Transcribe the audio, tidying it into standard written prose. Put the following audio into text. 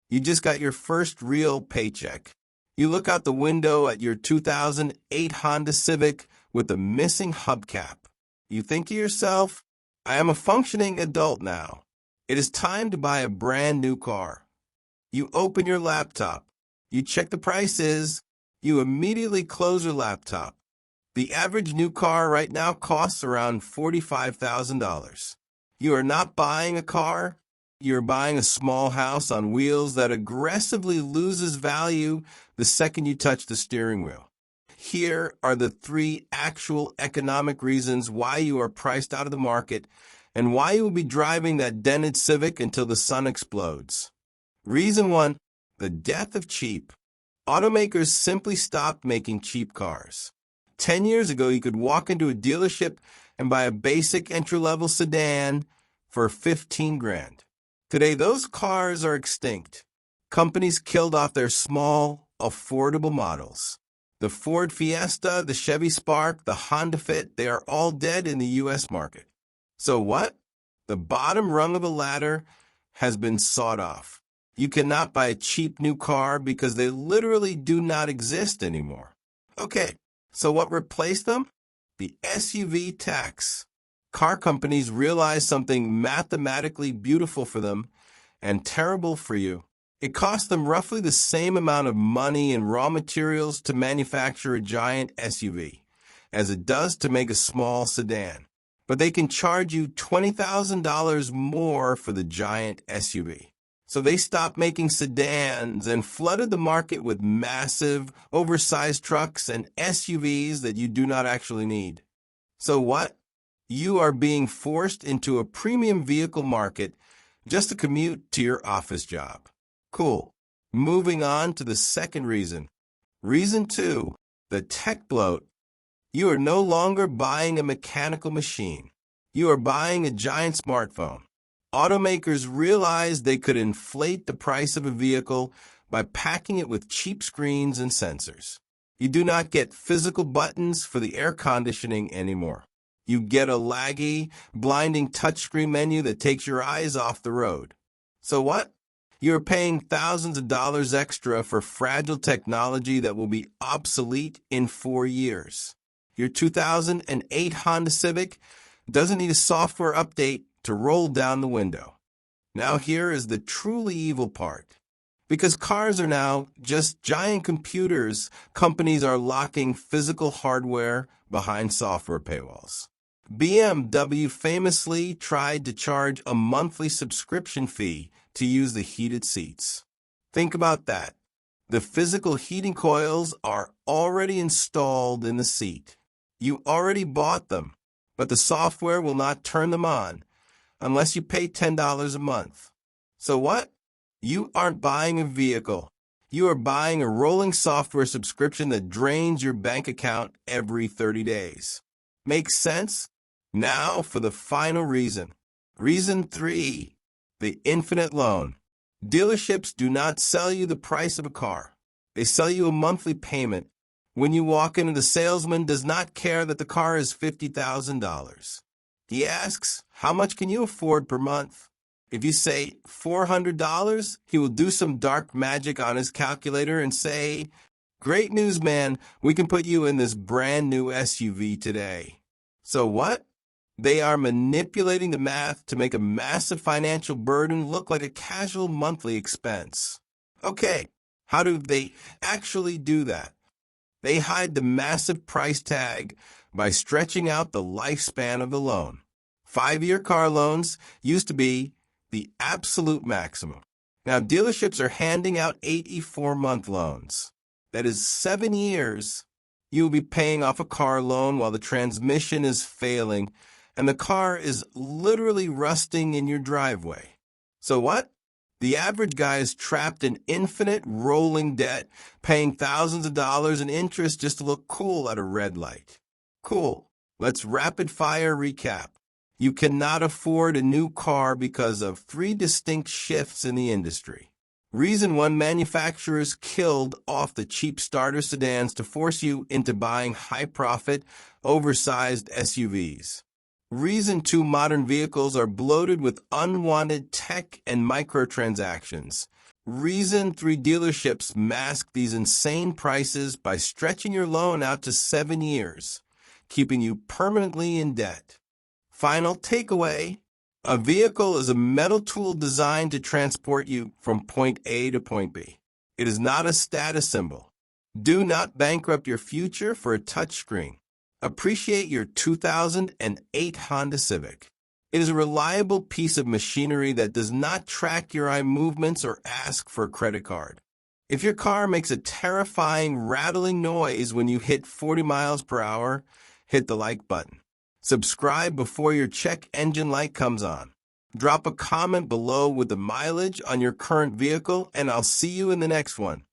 You just got your first real paycheck. You look out the window at your 2008 Honda Civic with a missing hubcap. You think to yourself, I am a functioning adult now. It is time to buy a brand new car. You open your laptop. You check the prices. You immediately close your laptop. The average new car right now costs around $45,000. You are not buying a car. You're buying a small house on wheels that aggressively loses value the second you touch the steering wheel. Here are the 3 actual economic reasons why you are priced out of the market and why you will be driving that dented Civic until the sun explodes. Reason 1, the death of cheap. Automakers simply stopped making cheap cars. 10 years ago, you could walk into a dealership and buy a basic entry-level sedan for 15 grand. Today, those cars are extinct. Companies killed off their small, affordable models. The Ford Fiesta, the Chevy Spark, the Honda Fit, they are all dead in the U.S. market. So what? The bottom rung of the ladder has been sawed off. You cannot buy a cheap new car because they literally do not exist anymore. Okay, so what replaced them? The SUV tax. Car companies realized something mathematically beautiful for them and terrible for you. It costs them roughly the same amount of money and raw materials to manufacture a giant SUV as it does to make a small sedan. But they can charge you $20,000 more for the giant SUV. So they stopped making sedans and flooded the market with massive, oversized trucks and SUVs that you do not actually need. So what? You are being forced into a premium vehicle market just to commute to your office job. Cool. Moving on to the second reason. Reason 2, the tech bloat. You are no longer buying a mechanical machine. You are buying a giant smartphone. Automakers realized they could inflate the price of a vehicle by packing it with cheap screens and sensors. You do not get physical buttons for the air conditioning anymore. You get a laggy, blinding touchscreen menu that takes your eyes off the road. So what? You're paying thousands of dollars extra for fragile technology that will be obsolete in 4 years. Your 2008 Honda Civic doesn't need a software update to roll down the window. Now here is the truly evil part. Because cars are now just giant computers, companies are locking physical hardware behind software paywalls. BMW famously tried to charge a monthly subscription fee to use the heated seats. Think about that. The physical heating coils are already installed in the seat. You already bought them, but the software will not turn them on unless you pay $10 a month. So what? You aren't buying a vehicle. You are buying a rolling software subscription that drains your bank account every 30 days. Makes sense? Now for the final reason. Reason 3, the infinite loan. Dealerships do not sell you the price of a car. They sell you a monthly payment. When you walk in, the salesman does not care that the car is $50,000. He asks, how much can you afford per month? If you say $400, he will do some dark magic on his calculator and say, great news, man, we can put you in this brand new SUV today. So what? They are manipulating the math to make a massive financial burden look like a casual monthly expense. Okay, how do they actually do that? They hide the massive price tag by stretching out the lifespan of the loan. 5-year car loans used to be the absolute maximum. Now dealerships are handing out 84-month loans. That is 7 years. You will be paying off a car loan while the transmission is failing and the car is literally rusting in your driveway. So what? The average guy is trapped in infinite rolling debt, paying thousands of dollars in interest just to look cool at a red light. Cool. Let's rapid fire recap. You cannot afford a new car because of 3 distinct shifts in the industry. Reason 1, manufacturers killed off the cheap starter sedans to force you into buying high-profit, oversized SUVs. Reason 2, modern vehicles are bloated with unwanted tech and microtransactions. Reason 3 dealerships mask these insane prices by stretching your loan out to 7 years, keeping you permanently in debt. Final takeaway: a vehicle is a metal tool designed to transport you from point A to point B. It is not a status symbol. Do not bankrupt your future for a touchscreen. Appreciate your 2008 Honda Civic. It is a reliable piece of machinery that does not track your eye movements or ask for a credit card. If your car makes a terrifying, rattling noise when you hit 40 miles per hour, hit the like button. Subscribe before your check engine light comes on. Drop a comment below with the mileage on your current vehicle, and I'll see you in the next one.